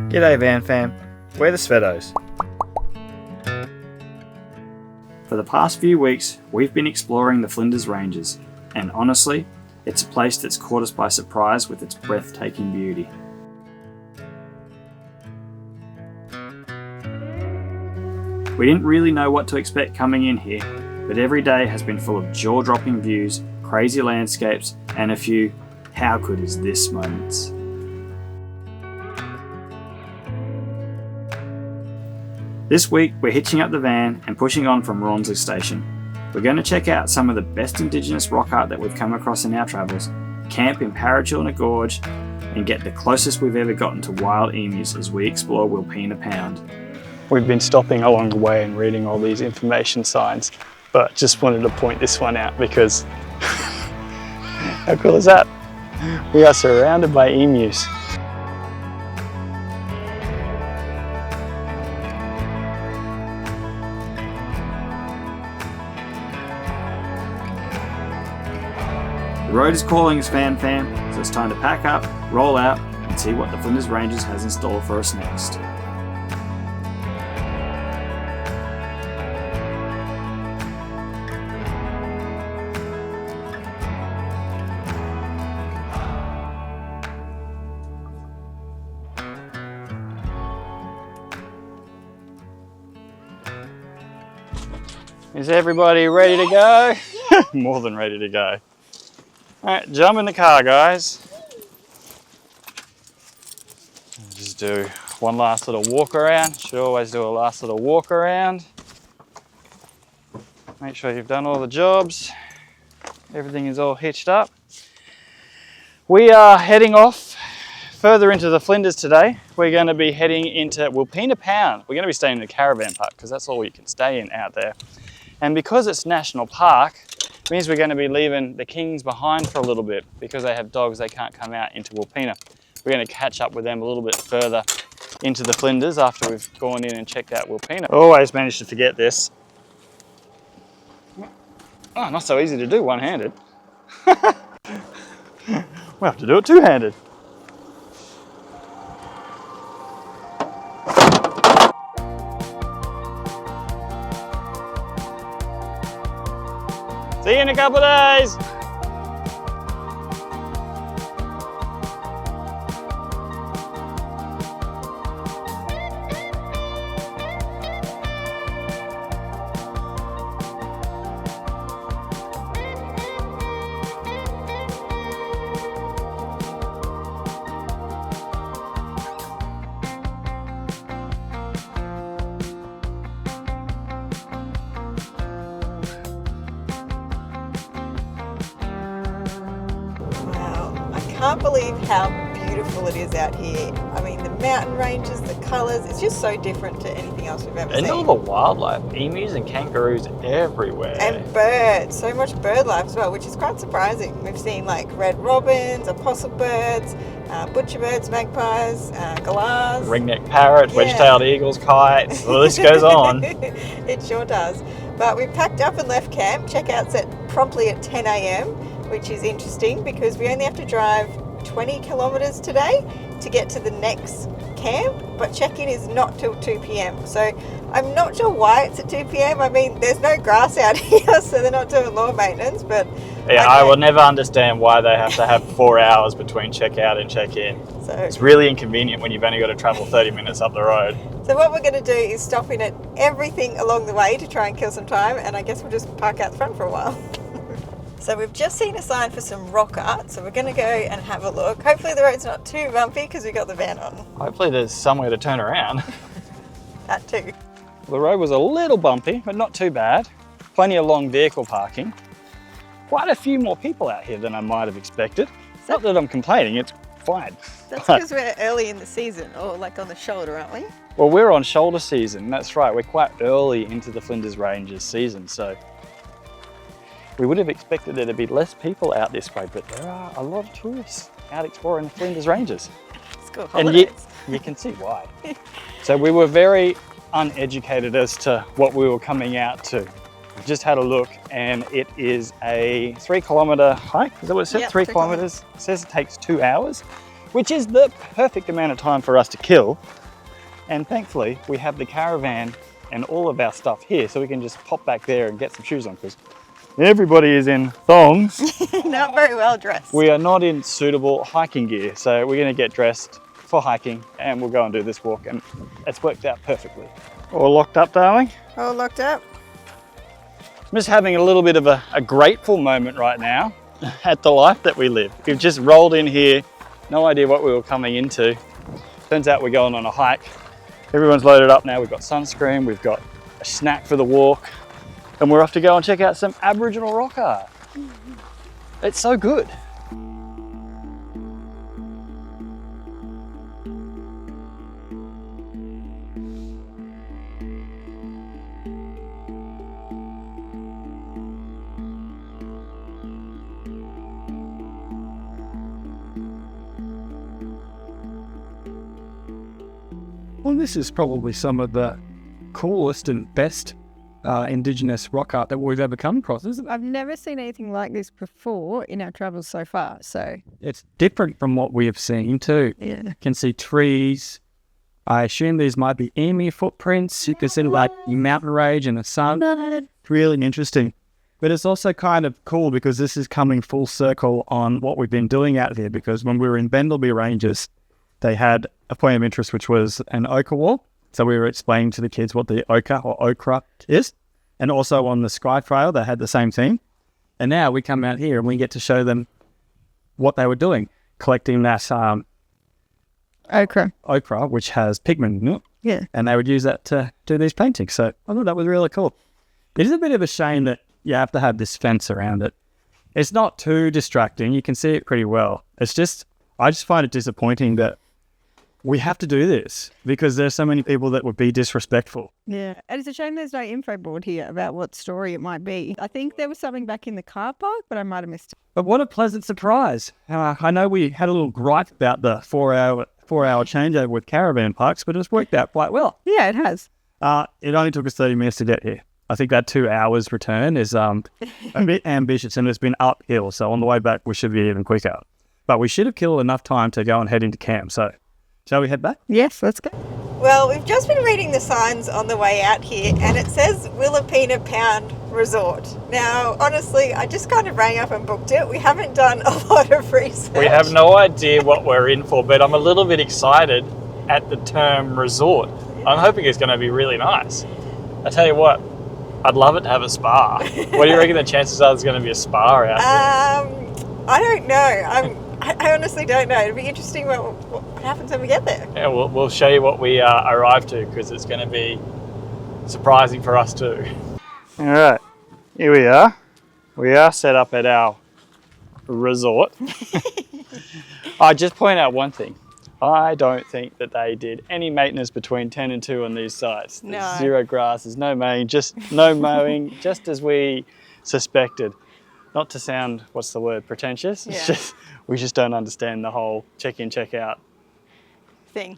G'day Vanfam, we're the Svetos. For the past few weeks, we've been exploring the Flinders Ranges, and honestly, it's a place that's caught us by surprise with its breathtaking beauty. We didn't really know what to expect coming in here, but every day has been full of jaw-dropping views, crazy landscapes, and a few "how good is this" moments. This week we're hitching up the van and pushing on from Rawnsley Station. We're going to check out some of the best Indigenous rock art that we've come across in our travels, camp in Parachilna Gorge, and get the closest we've ever gotten to wild emus as we explore Wilpena Pound. We've been stopping along the way and reading all these information signs, but just wanted to point this one out because how cool is that? We are surrounded by emus. The road is calling us, Vanfam, so it's time to pack up, roll out, and see what the Flinders Ranges has in store for us next. Is everybody ready to go? Yeah. More than ready to go. All right, jump in the car, guys. Just do one last little walk around. Should always do a last little walk around. Make sure you've done all the jobs. Everything is all hitched up. We are heading off further into the Flinders today. We're going to be heading into Wilpena Pound. We're going to be staying in the caravan park because that's all you can stay in out there. And because it's national park, it means we're going to be leaving the kings behind for a little bit because they have dogs, they can't come out into Wilpena. We're going to catch up with them a little bit further into the Flinders after we've gone in and checked out Wilpena. Always manage to forget this. Oh, not so easy to do one-handed. We'll have to do it two-handed. See you in a couple of days. I can't believe how beautiful it is out here. I mean, the mountain ranges, the colours, it's just so different to anything else we've ever seen. And all the wildlife, emus and kangaroos everywhere. And birds, so much bird life as well, which is quite surprising. We've seen like red robins, opossum birds, butcher birds, magpies, galahs. Ringneck parrot, wedge-tailed eagles, kites, the list goes on. It sure does. But we packed up and left camp. Checkout's promptly at 10 a.m, which is interesting because we only have to drive 20 kilometres today to get to the next camp, but check-in is not till 2 p.m. So I'm not sure why it's at 2 p.m. I mean, there's no grass out here, so they're not doing lawn maintenance, but... Yeah, I will never understand why they have to have 4 hours between check-out and check-in. So it's really inconvenient when you've only got to travel 30 minutes up the road. So what we're going to do is stop in at everything along the way to try and kill some time, and I guess we'll just park out the front for a while. So we've just seen a sign for some rock art, so we're going to go and have a look. Hopefully the road's not too bumpy because we've got the van on. Hopefully there's somewhere to turn around. That too. The road was a little bumpy, but not too bad. Plenty of long vehicle parking. Quite a few more people out here than I might have expected. Not that I'm complaining, it's fine. That's because we're early in the season, or like on the shoulder, aren't we? Well, we're on shoulder season, that's right. We're quite early into the Flinders Ranges season, so we would have expected there to be less people out this way, but there are a lot of tourists out exploring the Flinders Ranges. School holidays. And yet, you can see why. So we were very uneducated as to what we were coming out to. We just had a look, and it is a 3 kilometre hike. Is that what it said? Yep, 3 kilometres. It says it takes 2 hours. which is the perfect amount of time for us to kill. And thankfully, we have the caravan and all of our stuff here, so we can just pop back there and get some shoes on, because everybody is in thongs. Not very well dressed. We are not in suitable hiking gear, so we're going to get dressed for hiking and we'll go and do this walk, and it's worked out perfectly. All locked up, darling? All locked up. I'm just having a little bit of a grateful moment right now at the life that we live. We've just rolled in here, no idea what we were coming into. Turns out we're going on a hike. Everyone's loaded up now. We've got sunscreen, we've got a snack for the walk, and we're off to go and check out some Aboriginal rock art. It's so good. Well, this is probably some of the coolest and best Indigenous rock art that we've ever come across, isn't it? I've never seen anything like this before in our travels so far, so... It's different from what we have seen too. Yeah. You can see trees. I assume these might be emu footprints. You can see like mountain range and the sun. It's really interesting. But it's also kind of cool because this is coming full circle on what we've been doing out here, because when we were in Bendelby Ranges, they had a point of interest, which was an ochre wall. So we were explaining to the kids what the ochre or okra is. And also on the Sky Trail, they had the same thing. And now we come out here and we get to show them what they were doing, collecting that ochre, which has pigment in it. Yeah. And they would use that to do these paintings. So I thought that was really cool. It is a bit of a shame that you have to have this fence around it. It's not too distracting. You can see it pretty well. It's just, I just find it disappointing that we have to do this because there's so many people that would be disrespectful. Yeah, and it's a shame there's no info board here about what story it might be. I think there was something back in the car park, but I might have missed it. But what a pleasant surprise. I know we had a little gripe about the four-hour changeover with caravan parks, but it's worked out quite well. Yeah, it has. It only took us 30 minutes to get here. I think that 2 hours return is a bit ambitious, and it's been uphill. So on the way back, we should be even quicker. But we should have killed enough time to go and head into camp. So shall we head back? Yes, let's go. Well, we've just been reading the signs on the way out here, and it says Wilpena Pound Resort. Now, honestly, I just kind of rang up and booked it. We haven't done a lot of research. We have no idea what we're in for, but I'm a little bit excited at the term resort. I'm hoping it's going to be really nice. I tell you what, I'd love it to have a spa. What do you reckon the chances are there's going to be a spa out here? I don't know. I honestly don't know. It'll be interesting what happens when we get there. Yeah, we'll show you what we arrive to, because it's going to be surprising for us too. All right, here we are. We are set up at our resort. I just point out one thing. I don't think that they did any maintenance between 10 and 2 on these sites. There's No. zero grass, there's no mowing, just as we suspected. Not to sound, what's the word, pretentious. Yeah. It's just, we just don't understand the whole check-in, check-out Thing.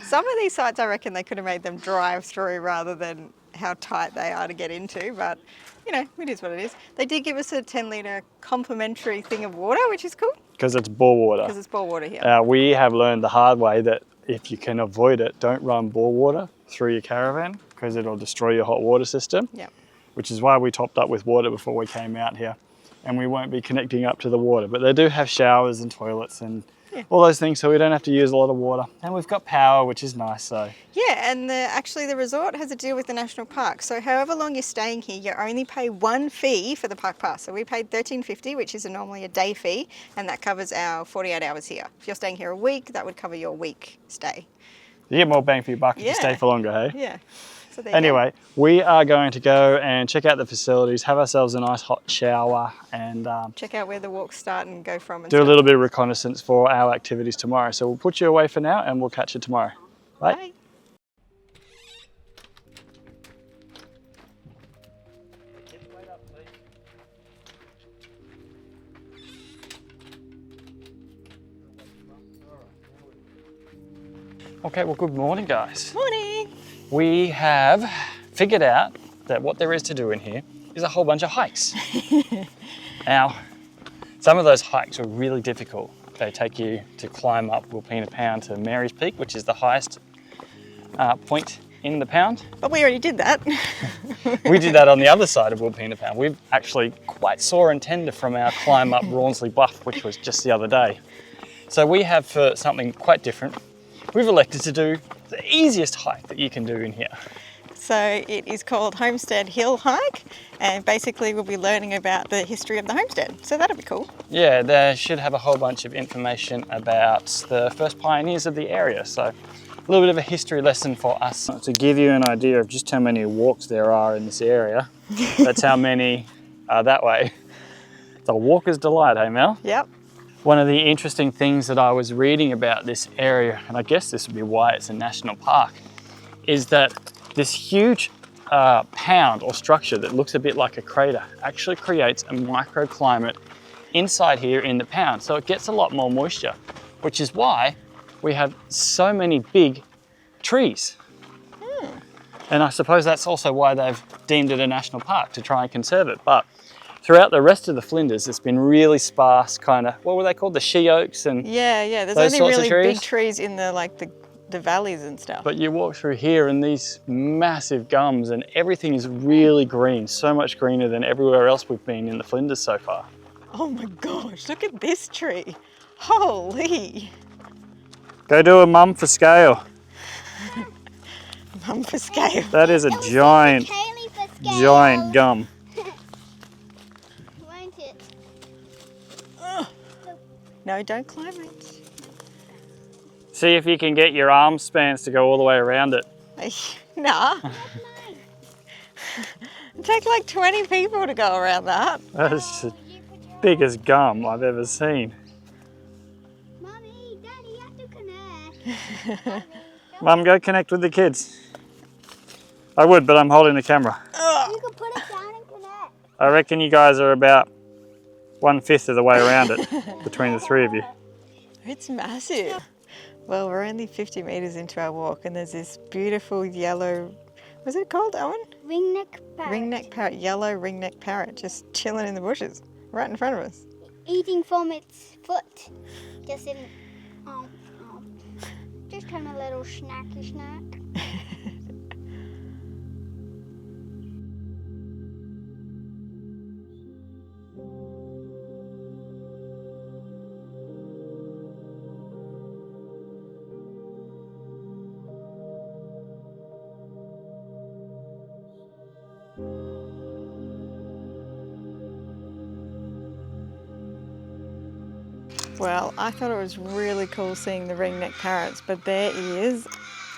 Some of these sites, I reckon they could have made them drive through rather than how tight they are to get into, but you know, it is what it is. They did give us a 10-litre complimentary thing of water, which is cool. Because it's bore water. Because it's bore water here. We have learned the hard way that if you can avoid it, don't run bore water through your caravan, because it'll destroy your hot water system. Yeah. Which is why we topped up with water before we came out here. And we won't be connecting up to the water. But they do have showers and toilets and all those things, so we don't have to use a lot of water. And we've got power, which is nice, so. Yeah, and actually the resort has a deal with the national park. So however long you're staying here, you only pay one fee for the park pass. So we paid $13.50, which is normally a day fee, and that covers our 48 hours here. If you're staying here a week, that would cover your week stay. You get more bang for your buck if you stay for longer, hey? Yeah. So there you anyway, we are going to go and check out the facilities, have ourselves a nice hot shower, and check out where the walks start and go from. And do a little bit of reconnaissance for our activities tomorrow. So we'll put you away for now and we'll catch you tomorrow. Bye. Bye. Okay, well, good morning, guys. Morning. We have figured out that what there is to do in here is a whole bunch of hikes. Now, some of those hikes were really difficult. They take you to climb up Wilpena Pound to Mary's Peak, which is the highest point in the pound. But we already did that. We did that on the other side of Wilpena Pound. We're actually quite sore and tender from our climb up Rawnsley Bluff, which was just the other day. So we have, for something quite different, we've elected to do the easiest hike that you can do in here. So it is called Homestead Hill hike, and basically we'll be learning about the history of the homestead. So that'll be cool. Yeah, they should have a whole bunch of information about the first pioneers of the area. So a little bit of a history lesson for us. To give you an idea of just how many walks there are in this area, that's how many are that way. It's a walker's delight, hey Mel? Yep. One of the interesting things that I was reading about this area, and I guess this would be why it's a national park, is that this huge pound or structure that looks a bit like a crater actually creates a microclimate inside here in the pound. So it gets a lot more moisture, which is why we have so many big trees. And I suppose that's also why they've deemed it a national park, to try and conserve it. But throughout the rest of the Flinders, it's been really sparse kind of, what were they called? The she oaks and Yeah. There's those only sorts of really trees? big trees in the valleys and stuff. But you walk through here and these massive gums and everything is really green, so much greener than everywhere else we've been in the Flinders so far. Oh my gosh, look at this tree. Holy. Go do a mum for scale. Mum for scale. That is a giant gum. Won't it? No, don't climb it. See if you can get your arm spans to go all the way around it. Nah. It'd take like 20 people to go around that. That's the biggest gum I've ever seen. Mommy, Daddy, you have to connect. Mum, go connect with the kids. I would, but I'm holding the camera. You can put it down and connect. I reckon you guys are about 1/5 of the way around it between the three of you. It's massive. Well, we're only 50 metres into our walk and there's this beautiful yellow, what's it called, Owen? Ringneck parrot. Ringneck parrot, yellow ringneck parrot, just chilling in the bushes, right in front of us. Eating from its foot. Just in, just having a little snacky snack. Well, I thought it was really cool seeing the ringneck parrots, but there is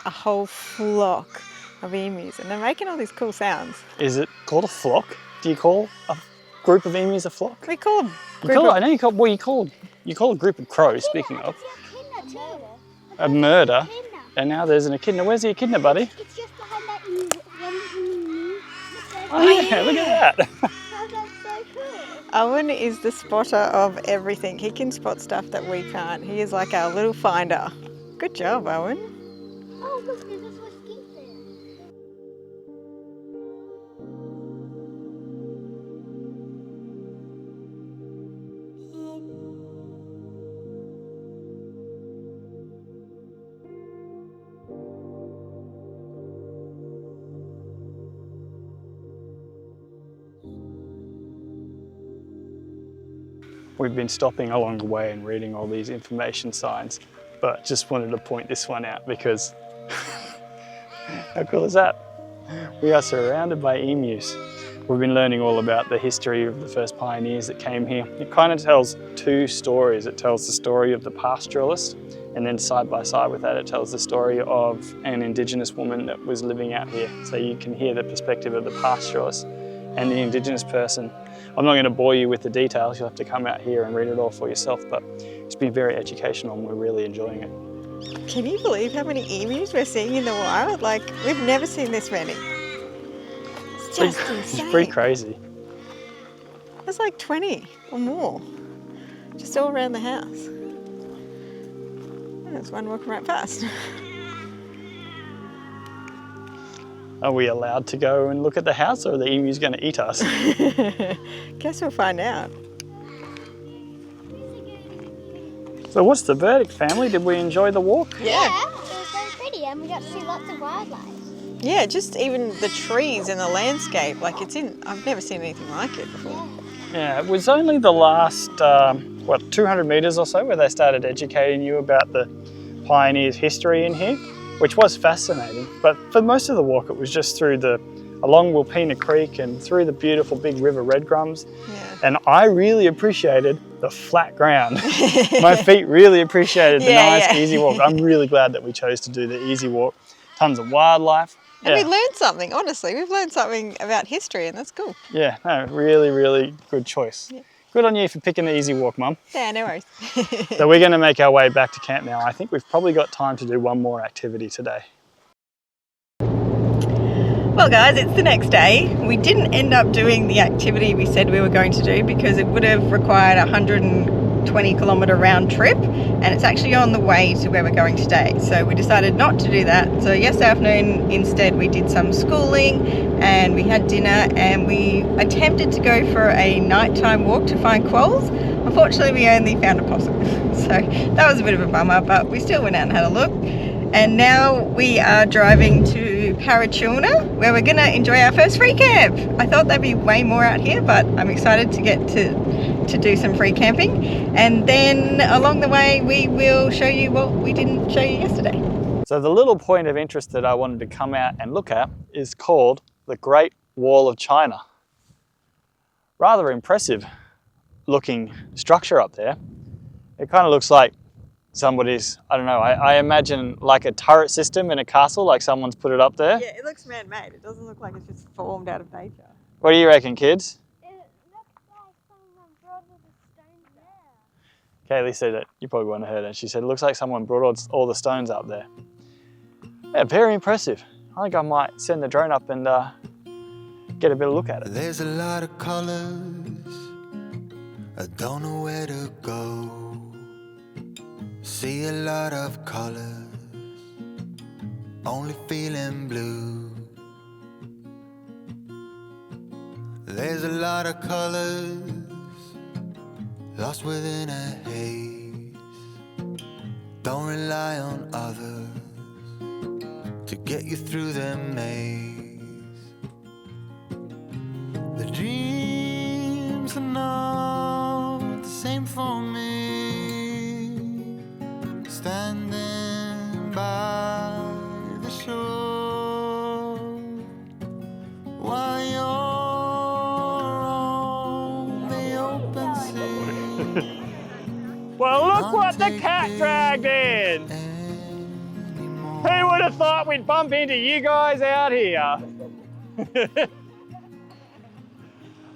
a whole flock of emus and they're making all these cool sounds. Is it called a flock? Do you call a group of emus a flock? We call them. I know you call a group of crows, speaking of. It's echidna too. A murder. Echidna. And now there's an echidna. Where's the echidna, buddy? It's just behind that one. Oh yeah, look at that. How's that so cool? Owen is the spotter of everything. He can spot stuff that we can't. He is like our little finder. Good job, Owen. Oh, look, there's a Swiss skink there. We've been stopping along the way and reading all these information signs, but just wanted to point this one out because how cool is that? We are surrounded by emus. We've been learning all about the history of the first pioneers that came here. It kind of tells two stories. It tells the story of the pastoralist, and then side by side with that it tells the story of an Indigenous woman that was living out here. So you can hear the perspective of the pastoralist and the Indigenous person. I'm not going to bore you with the details, you'll have to come out here and read it all for yourself, but it's been very educational and we're really enjoying it. Can you believe how many emus we're seeing in the wild? Like, we've never seen this many. It's just insane. It's pretty crazy. There's like 20 or more, just all around the house. There's one walking right past. Are we allowed to go and look at the house, or are the emus going to eat us? Guess we'll find out. So what's the verdict, family? Did we enjoy the walk? Yeah. It was very pretty and we got to see lots of wildlife. Yeah, just even the trees and the landscape, like I've never seen anything like it before. Yeah, it was only the last, 200 metres or so where they started educating you about the pioneers' history in here, which was fascinating. But for most of the walk, it was just along Wilpena Creek and through the beautiful big river Redgrums. Yeah. And I really appreciated the flat ground. My feet really appreciated the nice, easy walk. I'm really glad that we chose to do the easy walk. Tons of wildlife. And we learned something, honestly. We've learned something about history and that's cool. Yeah, no, really, really good choice. Yeah. Good on you for picking the easy walk, Mum. Yeah, no worries. So we're going to make our way back to camp now. I think we've probably got time to do one more activity today. Well guys, it's the next day. We didn't end up doing the activity we said we were going to do because it would have required a 120 kilometre round trip and it's actually on the way to where we're going today. So we decided not to do that. So yesterday afternoon instead we did some schooling and we had dinner and we attempted to go for a nighttime walk to find quolls. Unfortunately we only found a possum. So that was a bit of a bummer, but we still went out and had a look. And now we are driving to Parachilna, where we're going to enjoy our first free camp. I thought there'd be way more out here, but I'm excited to get to do some free camping. And then along the way, we will show you what we didn't show you yesterday. So the little point of interest that I wanted to come out and look at is called the Great Wall of China. Rather impressive looking structure up there. It kind of looks like somebody's, I don't know, I imagine like a turret system in a castle, like someone's put it up there. Yeah, it looks man-made. It doesn't look like it's just formed out of nature. What do you reckon, kids? It looks like someone brought all the stones there. Kaylee said it, you probably wouldn't have heard it. She said it looks like someone brought all the stones up there. Yeah, very impressive. I think I might send the drone up and get a better look at it. There's a lot of colors, I don't know where to go. See a lot of colors, only feeling blue. There's a lot of colors, lost within a haze. Don't rely on others to get you through the maze. The dreams are not the same for me. Standing by the shore while you're on the open sea. Well, look what the cat dragged in! Who would have thought we'd bump into you guys out here?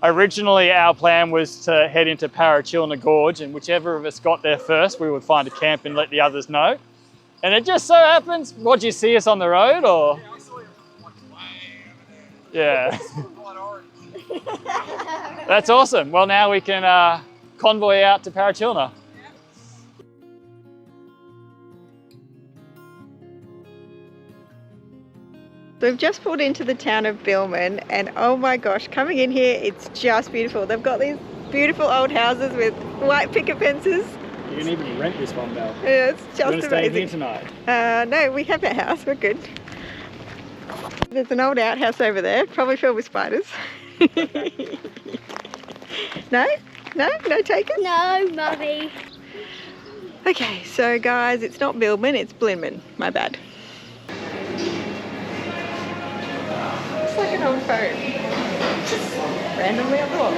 Originally, our plan was to head into Parachilna Gorge, and whichever of us got there first, we would find a camp and let the others know. And it just so happens, what, did you see us on the road, or? Yeah, I saw you way over there. Yeah. That's awesome. Well, now we can convoy out to Parachilna. So we've just pulled into the town of Blinman and oh my gosh, coming in here, it's just beautiful. They've got these beautiful old houses with white picket fences. You can even rent this one, Belle. Yeah, it's just amazing. Stay here tonight? No, we have our house, we're good. There's an old outhouse over there, probably filled with spiders. No? No? No takers? No, Mummy. Okay, so guys, it's not Blinman, it's Blinman. My bad. It's like an old phone. Just randomly on the wall.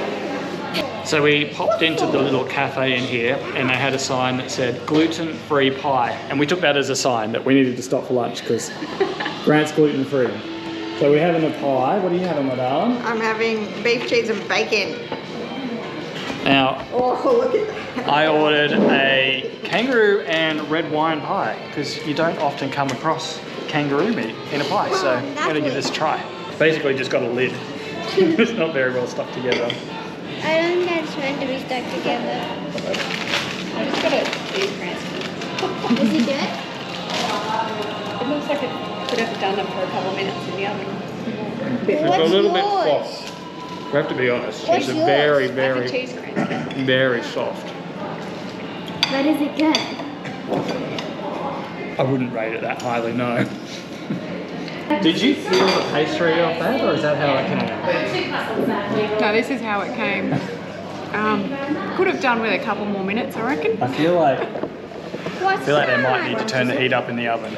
So we popped into the little cafe in here and they had a sign that said gluten-free pie. And we took that as a sign that we needed to stop for lunch because Grant's gluten-free. So we're having a pie. What are you having, my darling? I'm having beef, cheese and bacon. Now, oh, look at that. I ordered a kangaroo and red wine pie because you don't often come across kangaroo meat in a pie. So I'm going to give this a try. Basically just got a lid. It's not very well stuck together. I don't think it's meant to be stuck together. I just got a beef transfer. Is it good? It looks like it could have done it for a couple of minutes in the oven. It's a little bit soft. We have to be honest. What's It's yours? very, Cheese crunch. very soft. But is it good? I wouldn't rate it that highly, no. Did you feel the pastry off that, or is that how it came? No, this is how it came. Could have done with a couple more minutes, I reckon. I feel like they might need to turn the heat up in the oven.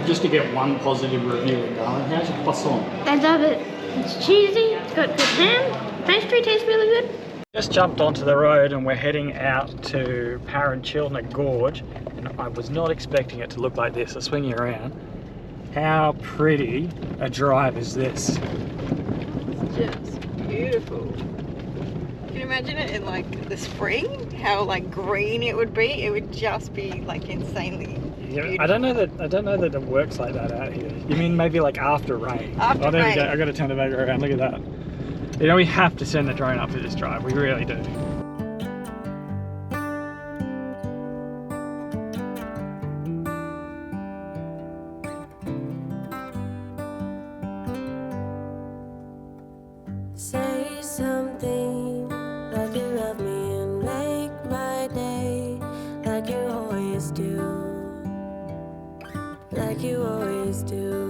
Just to get one positive review, darling. How's your croissant? I love it. It's cheesy, it's got good ham. Pastry tastes really good. Just jumped onto the road and we're heading out to Parachilna Gorge, and I was not expecting it to look like this. I'll swing you around. How pretty a drive is this? Just beautiful. Can you imagine it in like the spring? How like green it would be? It would just be like insanely beautiful. I don't know that it works like that out here. You mean maybe like after rain? After there rain. we go. I got to turn the back around. Look at that. You know, we have to send the drone up for this drive. We really do. Say something like you love me and make my day, like you always do, like you always do.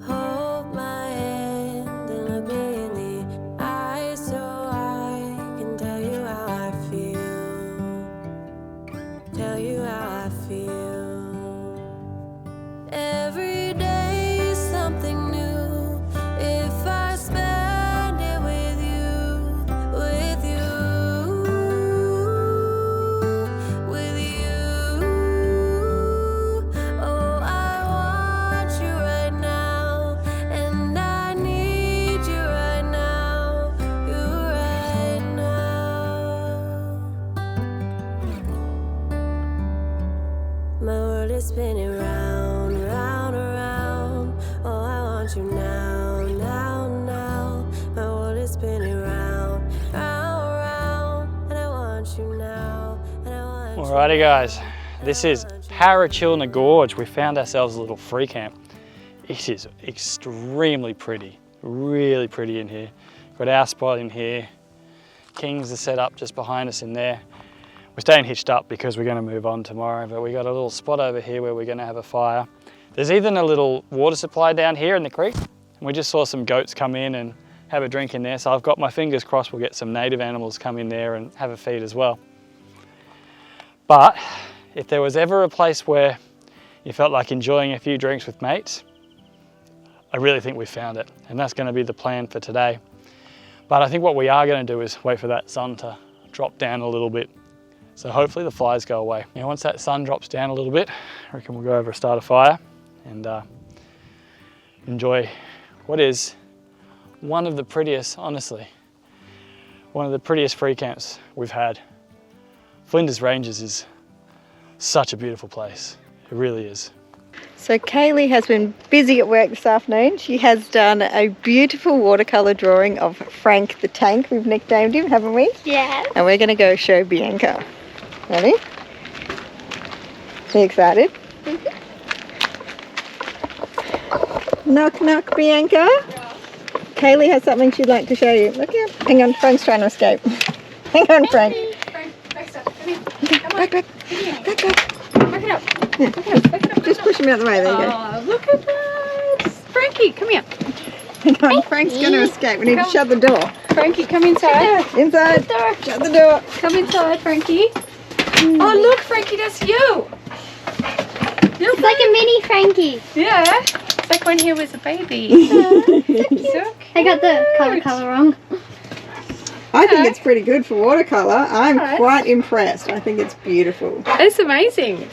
Hold my hand and look me in the eyes so I can tell you how I feel, tell you how I feel. Every day is something new. If I spend it with you, with you, with you. Oh, I want you right now, and I need you right now, you right now. My world is spinning round, round, around. Oh, I want you now, now, now. My world is spinning round, round, round. And I want you now, and I want you. Alrighty guys, this is Parachilna Gorge. We found ourselves a little free camp. It is extremely pretty, really pretty in here. Got our spot in here. Kings are set up just behind us in there. We're staying hitched up because we're going to move on tomorrow, but we got a little spot over here where we're going to have a fire. There's even a little water supply down here in the creek. And we just saw some goats come in and have a drink in there, so I've got my fingers crossed we'll get some native animals come in there and have a feed as well. But if there was ever a place where you felt like enjoying a few drinks with mates, I really think we found it, and that's going to be the plan for today. But I think what we are going to do is wait for that sun to drop down a little bit. So hopefully the flies go away. Now once that sun drops down a little bit, I reckon we'll go over and start a fire and enjoy what is one of the prettiest, honestly, one of the prettiest free camps we've had. Flinders Ranges is such a beautiful place. It really is. So Kaylee has been busy at work this afternoon. She has done a beautiful watercolour drawing of Frank the Tank. We've nicknamed him, haven't we? Yeah. And we're going to go show Bianca. Ready? Are you excited? Knock, knock, Bianca. Kaylee has something she'd like to show you. Look here. Hang on, Frank's trying to escape. Hang on, Frank. Frank, back up. Come here. Come on. Back. Back it up. Just push him out the way. There you go. Oh, look at that. Frankie, come here. Hang on, Frank's going to escape. We need to shut the door. Frankie, come inside. Inside. Shut the door. Come inside, Frankie. Oh, look, Frankie, that's you. It's like a mini Frankie. Yeah. It's like when he was a baby. So I got the color wrong. I think it's pretty good for watercolour. I'm quite impressed. I think it's beautiful. It's amazing.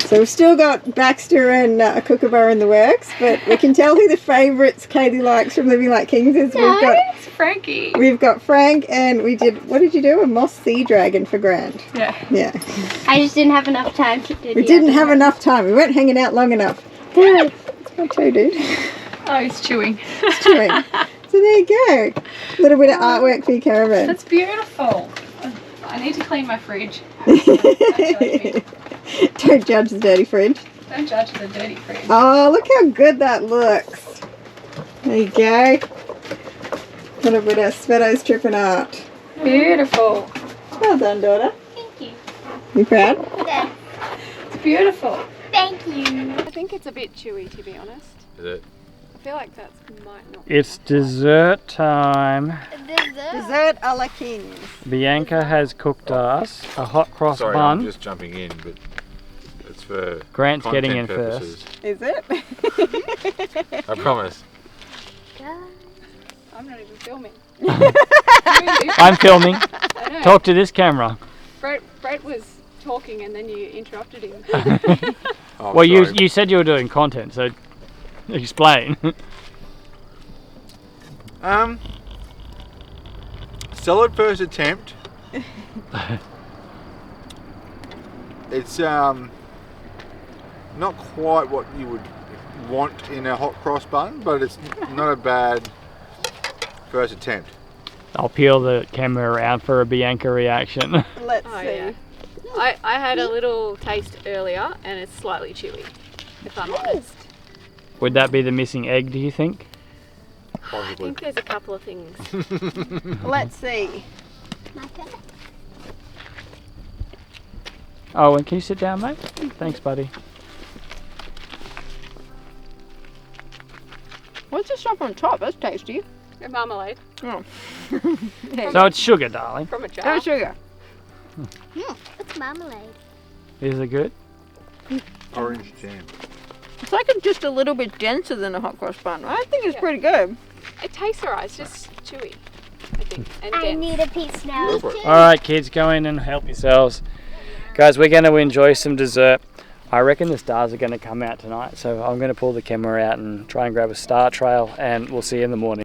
So we've still got Baxter and a Kookaburra in the works, but we can tell who the favourites Katie likes from Living Like Kings is. It's Frankie. We've got Frank, and we did, what did you do? A moss sea dragon for Grant. Yeah. Yeah. I just didn't have enough time to do We didn't have enough time. We weren't hanging out long enough. enough. Not too, dude. Oh, he's chewing. It's chewing. So there you go. A little bit of artwork for your caravan. That's beautiful. I need to clean my fridge. Don't judge the dirty fridge. Don't judge the dirty fridge. Oh, look how good that looks. There you go. A little bit of Sveto's Trip and Art. Beautiful. Well done, daughter. Thank you. You proud? Yeah. It's beautiful. Thank you. I think it's a bit chewy, to be honest. Is it? I feel like that might not. It's dessert time. Dessert. Dessert a la kings. Bianca has cooked us a hot cross Sorry, bun. I'm just jumping in, but it's for Grant's getting in content purposes. first. Is it? I promise. I'm not even filming. I'm filming. I know. Talk to this camera. Brett was talking and then you interrupted him. Oh, Well, sorry. you said you were doing content, so explain. Solid first attempt. It's not quite what you would want in a hot cross bun, but it's not a bad first attempt. I'll peel the camera around for a Bianca reaction. Let's Oh, see. yeah. I had a little taste earlier and it's slightly chewy, if I'm honest. Would that be the missing egg, do you think? I Possibly. think there's a couple of things. Let's see. Oh, and can you sit down, mate? Thanks, buddy. What's this stuff on top? That's tasty. A marmalade Oh. So it's sugar, darling. from a jar. No sugar. It's marmalade. Is it good? Orange jam. It's like just a little bit denser than a hot cross bun. I think it's Yeah. pretty good. It tastes alright, it's just chewy, I think. And I dense. need a piece now. Go for it. All right, kids, go in and help yourselves. Guys, we're going to enjoy some dessert. I reckon the stars are going to come out tonight, so I'm going to pull the camera out and try and grab a star trail, and we'll see you in the morning.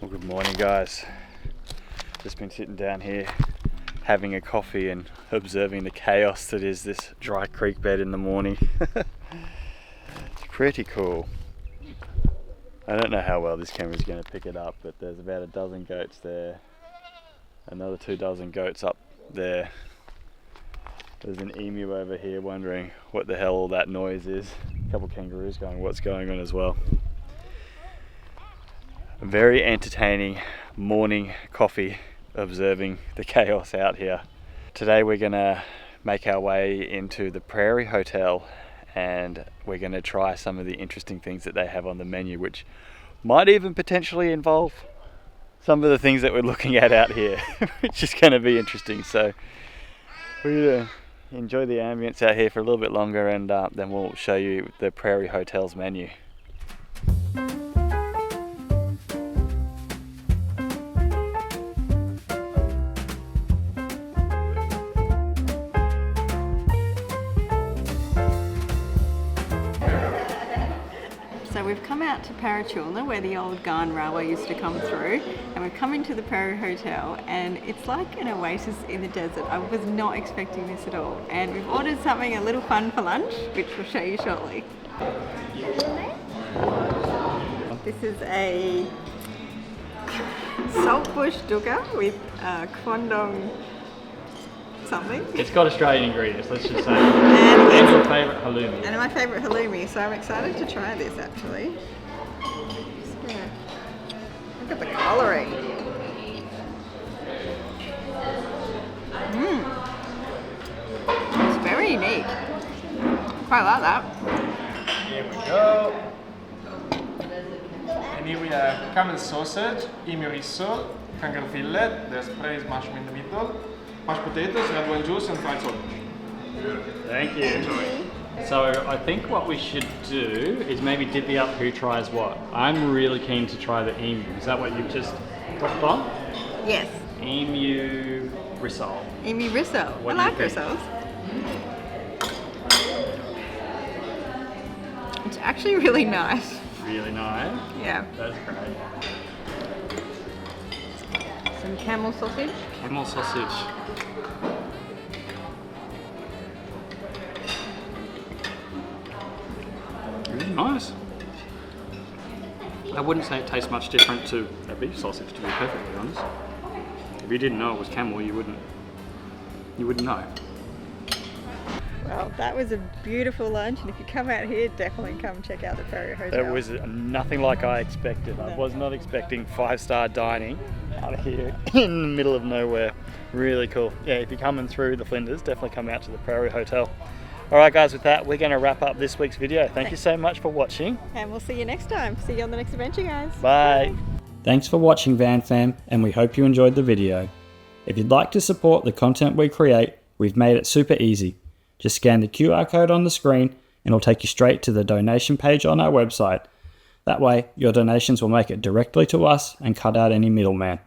Well, good morning, guys. Just been sitting down here having a coffee and observing the chaos that is this dry creek bed in the morning. It's pretty cool. I don't know how well this camera's going to pick it up, but there's about a dozen goats there, another 2 dozen goats up there. There's an emu over here wondering what the hell all that noise is. A couple kangaroos going, what's going on as well. A very entertaining morning coffee observing the chaos out here. Today we're gonna make our way into the Prairie Hotel and we're gonna try some of the interesting things that they have on the menu, which might even potentially involve some of the things that we're looking at out here, which is gonna be interesting. So we're gonna enjoy the ambience out here for a little bit longer and then we'll show you the Prairie Hotel's menu. So we've come out to Parachilna where the old Garn Railway used to come through, and we've come into the Prairie Hotel and it's like an oasis in the desert. I was not expecting this at all, and we've ordered something a little fun for lunch which we'll show you shortly. This is a saltbush dukkha with quandong something. It's got Australian ingredients, let's just say. And And it's your favourite halloumi. And my favourite halloumi, so I'm excited to try this actually. Yeah. Look at the colouring. It's very unique. Quite like that. Here we go. And here we have camel sausage, emu risotto, kangaroo fillet, there's braised mushroom in the middle, mashed potatoes, red wine juice, and fried sausage. Thank you. So I think what we should do is maybe divvy up who tries what. I'm really keen to try the emu. Is that what you've just clicked on? Yes. Emu risole. Emu risotto. I What do you like think? rissoles. It's actually really nice. Really nice. Yeah. That's great. Some camel sausage. Camel sausage. Really nice. I wouldn't say it tastes much different to a beef sausage, to be perfectly honest. If you didn't know it was camel, you wouldn't know. Well, that was a beautiful lunch, and if you come out here, definitely come check out the Prairie Hotel. It was nothing like I expected. I was not expecting 5-star dining out here in the middle of nowhere. Really cool. Yeah, if you're coming through the Flinders, definitely come out to the Prairie Hotel. Alright guys, with that, we're going to wrap up this week's video. Thank you so much for watching. And we'll see you next time. See you on the next adventure, guys. Bye. Thanks for watching Vanfam, and we hope you enjoyed the video. If you'd like to support the content we create, we've made it super easy. Just scan the QR code on the screen and it'll take you straight to the donation page on our website. That way, your donations will make it directly to us and cut out any middleman.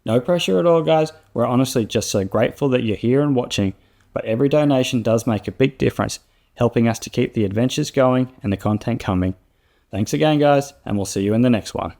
No pressure at all, guys. We're honestly just so grateful that you're here and watching, but every donation does make a big difference, helping us to keep the adventures going and the content coming. Thanks again, guys, and we'll see you in the next one.